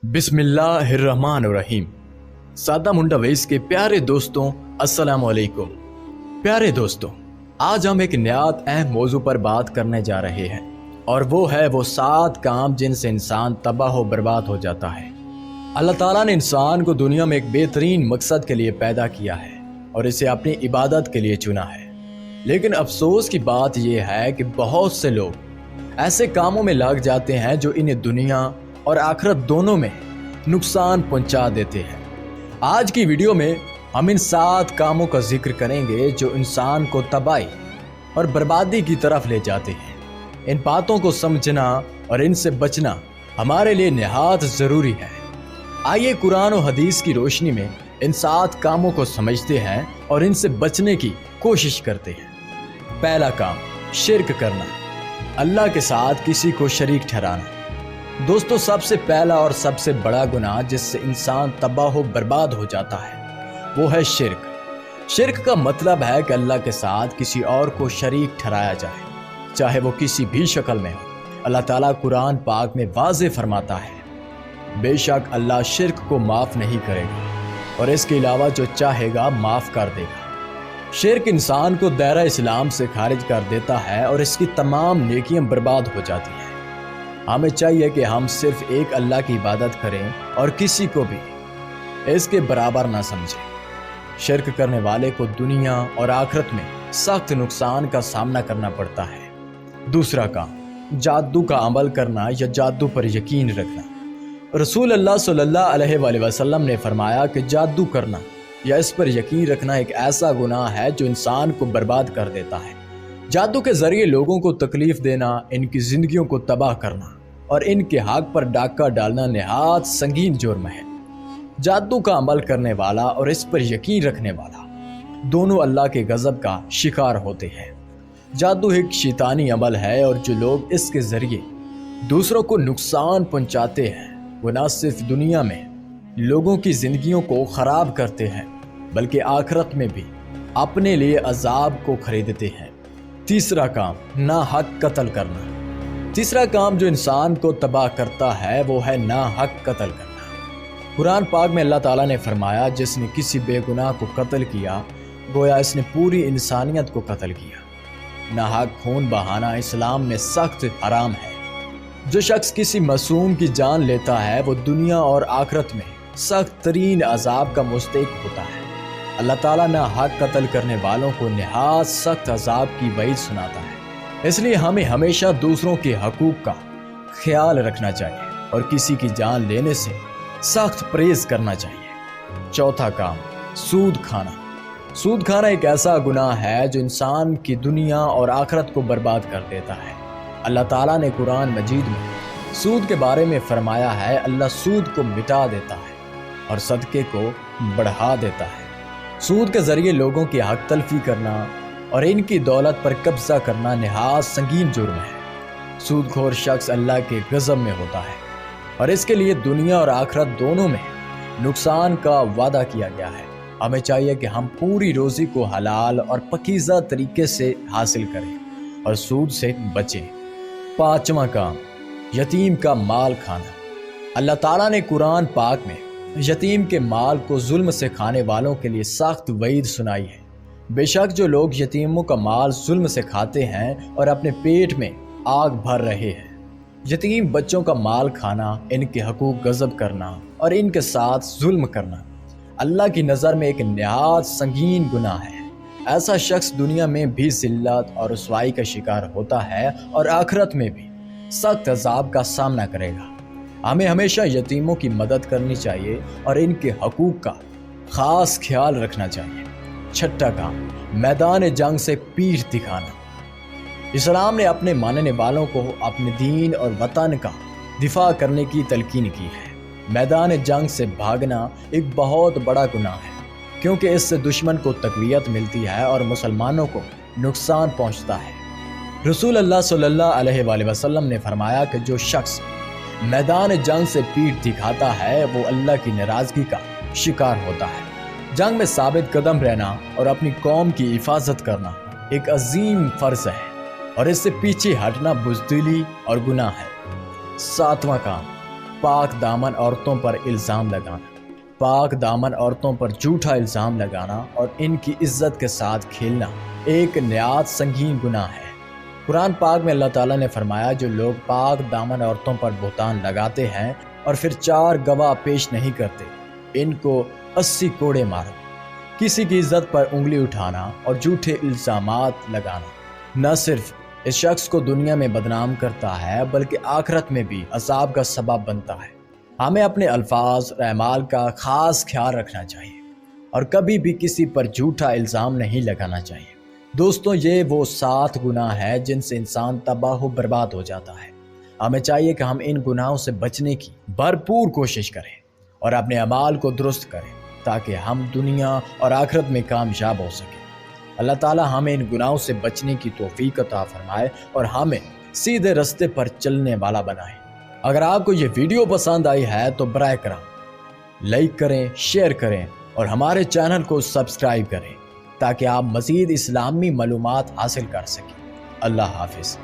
بسم اللہ الرحمن الرحیم۔ سادہ منڈا ویس کے پیارے دوستوں السلام علیکم۔ پیارے دوستوں، آج ہم ایک نہایت اہم موضوع پر بات کرنے جا رہے ہیں، اور وہ ہے وہ 7 کام جن سے انسان تباہ و برباد ہو جاتا ہے۔ اللہ تعالیٰ نے انسان کو دنیا میں ایک بہترین مقصد کے لیے پیدا کیا ہے اور اسے اپنی عبادت کے لیے چنا ہے، لیکن افسوس کی بات یہ ہے کہ بہت سے لوگ ایسے کاموں میں لگ جاتے ہیں جو انہیں دنیا اور آخرت دونوں میں نقصان پہنچا دیتے ہیں۔ آج کی ویڈیو میں ہم ان 7 کاموں کا ذکر کریں گے جو انسان کو تباہی اور بربادی کی طرف لے جاتے ہیں۔ ان باتوں کو سمجھنا اور ان سے بچنا ہمارے لیے نہایت ضروری ہے۔ آئیے قرآن و حدیث کی روشنی میں ان 7 کاموں کو سمجھتے ہیں اور ان سے بچنے کی کوشش کرتے ہیں۔ پہلا کام، شرک کرنا، اللہ کے ساتھ کسی کو شریک ٹھہرانا۔ دوستو، سب سے پہلا اور سب سے بڑا گناہ جس سے انسان تباہ و برباد ہو جاتا ہے وہ ہے شرک۔ شرک کا مطلب ہے کہ اللہ کے ساتھ کسی اور کو شریک ٹھہرایا جائے، چاہے وہ کسی بھی شکل میں ہو۔ اللہ تعالیٰ قرآن پاک میں واضح فرماتا ہے، بے شک اللہ شرک کو معاف نہیں کرے گا اور اس کے علاوہ جو چاہے گا معاف کر دے گا۔ شرک انسان کو دائرہ اسلام سے خارج کر دیتا ہے اور اس کی تمام نیکیاں برباد ہو جاتی ہیں۔ ہمیں چاہیے کہ ہم صرف ایک اللہ کی عبادت کریں اور کسی کو بھی اس کے برابر نہ سمجھیں۔ شرک کرنے والے کو دنیا اور آخرت میں سخت نقصان کا سامنا کرنا پڑتا ہے۔ دوسرا کام، جادو کا عمل کرنا یا جادو پر یقین رکھنا۔ رسول اللہ صلی اللہ علیہ وآلہ وسلم نے فرمایا کہ جادو کرنا یا اس پر یقین رکھنا ایک ایسا گناہ ہے جو انسان کو برباد کر دیتا ہے۔ جادو کے ذریعے لوگوں کو تکلیف دینا، ان کی زندگیوں کو تباہ کرنا اور ان کے حق پر ڈاکہ ڈالنا نہایت سنگین جرم ہے۔ جادو کا عمل کرنے والا اور اس پر یقین رکھنے والا دونوں اللہ کے غضب کا شکار ہوتے ہیں۔ جادو ایک شیطانی عمل ہے اور جو لوگ اس کے ذریعے دوسروں کو نقصان پہنچاتے ہیں وہ نہ صرف دنیا میں لوگوں کی زندگیوں کو خراب کرتے ہیں بلکہ آخرت میں بھی اپنے لیے عذاب کو خریدتے ہیں۔ تیسرا کام، ناحق قتل کرنا۔ تیسرا کام جو انسان کو تباہ کرتا ہے وہ ہے ناحق قتل کرنا۔ قرآن پاک میں اللہ تعالیٰ نے فرمایا، جس نے کسی بے گناہ کو قتل کیا گویا اس نے پوری انسانیت کو قتل کیا۔ ناحق خون بہانا اسلام میں سخت حرام ہے۔ جو شخص کسی معصوم کی جان لیتا ہے وہ دنیا اور آخرت میں سخت ترین عذاب کا مستحق ہوتا ہے۔ اللہ تعالیٰ ناحق قتل کرنے والوں کو نہایت سخت عذاب کی وعید سناتا ہے۔ اس لیے ہمیں ہمیشہ دوسروں کے حقوق کا خیال رکھنا چاہیے اور کسی کی جان لینے سے سخت پرہیز کرنا چاہیے۔ چوتھا کام، سود کھانا۔ سود کھانا ایک ایسا گناہ ہے جو انسان کی دنیا اور آخرت کو برباد کر دیتا ہے۔ اللہ تعالیٰ نے قرآن مجید میں سود کے بارے میں فرمایا ہے، اللہ سود کو مٹا دیتا ہے اور صدقے کو بڑھا دیتا ہے۔ سود کے ذریعے لوگوں کی حق تلفی کرنا اور ان کی دولت پر قبضہ کرنا نہایت سنگین جرم ہے۔ سود خور شخص اللہ کے غضب میں ہوتا ہے اور اس کے لیے دنیا اور آخرت دونوں میں نقصان کا وعدہ کیا گیا ہے۔ ہمیں چاہیے کہ ہم پوری روزی کو حلال اور پاکیزہ طریقے سے حاصل کریں اور سود سے بچیں۔ پانچواں کام، یتیم کا مال کھانا۔ اللہ تعالیٰ نے قرآن پاک میں یتیم کے مال کو ظلم سے کھانے والوں کے لیے سخت وعید سنائی ہے۔ بے شک جو لوگ یتیموں کا مال ظلم سے کھاتے ہیں اور اپنے پیٹ میں آگ بھر رہے ہیں۔ یتیم بچوں کا مال کھانا، ان کے حقوق غصب کرنا اور ان کے ساتھ ظلم کرنا اللہ کی نظر میں ایک نہایت سنگین گناہ ہے۔ ایسا شخص دنیا میں بھی ذلت اور رسوائی کا شکار ہوتا ہے اور آخرت میں بھی سخت عذاب کا سامنا کرے گا۔ ہمیں ہمیشہ یتیموں کی مدد کرنی چاہیے اور ان کے حقوق کا خاص خیال رکھنا چاہیے۔ چھٹا کام، میدان جنگ سے پیٹھ دکھانا۔ اسلام نے اپنے ماننے والوں کو اپنے دین اور وطن کا دفاع کرنے کی تلقین کی ہے۔ میدان جنگ سے بھاگنا ایک بہت بڑا گناہ ہے کیونکہ اس سے دشمن کو تقویت ملتی ہے اور مسلمانوں کو نقصان پہنچتا ہے۔ رسول اللہ صلی اللہ علیہ وآلہ وسلم نے فرمایا کہ جو شخص میدان جنگ سے پیٹھ دکھاتا ہے وہ اللہ کی ناراضگی کا شکار ہوتا ہے۔ جنگ میں ثابت قدم رہنا اور اپنی قوم کی حفاظت کرنا ایک عظیم فرض ہے اور اس سے پیچھے ہٹنا بزدلی اور گناہ ہے۔ ساتواں کام، پاک دامن عورتوں پر الزام لگانا، پاک دامن عورتوں پر جھوٹا الزام لگانا اور ان کی عزت کے ساتھ کھیلنا ایک نہایت سنگین گناہ ہے۔ قرآن پاک میں اللہ تعالیٰ نے فرمایا جو لوگ پاک دامن عورتوں پر بہتان لگاتے ہیں اور پھر 4 گواہ پیش نہیں کرتے، ان کو 80 کوڑے مارو۔ کسی کی عزت پر انگلی اٹھانا اور جھوٹے الزامات لگانا نہ صرف اس شخص کو دنیا میں بدنام کرتا ہے بلکہ آخرت میں بھی عذاب کا سبب بنتا ہے۔ ہمیں اپنے الفاظ اور اعمال کا خاص خیال رکھنا چاہیے اور کبھی بھی کسی پر جھوٹا الزام نہیں لگانا چاہیے۔ دوستوں، یہ وہ 7 گناہ ہے جن سے انسان تباہ و برباد ہو جاتا ہے۔ ہمیں چاہیے کہ ہم ان گناہوں سے بچنے کی بھرپور کوشش کریں اور اپنے اعمال کو درست کریں تاکہ ہم دنیا اور آخرت میں کامیاب ہو سکیں۔ اللہ تعالیٰ ہمیں ان گناہوں سے بچنے کی توفیق عطا فرمائے اور ہمیں سیدھے راستے پر چلنے والا بنائے۔ اگر آپ کو یہ ویڈیو پسند آئی ہے تو برائے کرم لائک کریں، شیئر کریں اور ہمارے چینل کو سبسکرائب کریں تاکہ آپ مزید اسلامی معلومات حاصل کر سکیں۔ اللہ حافظ۔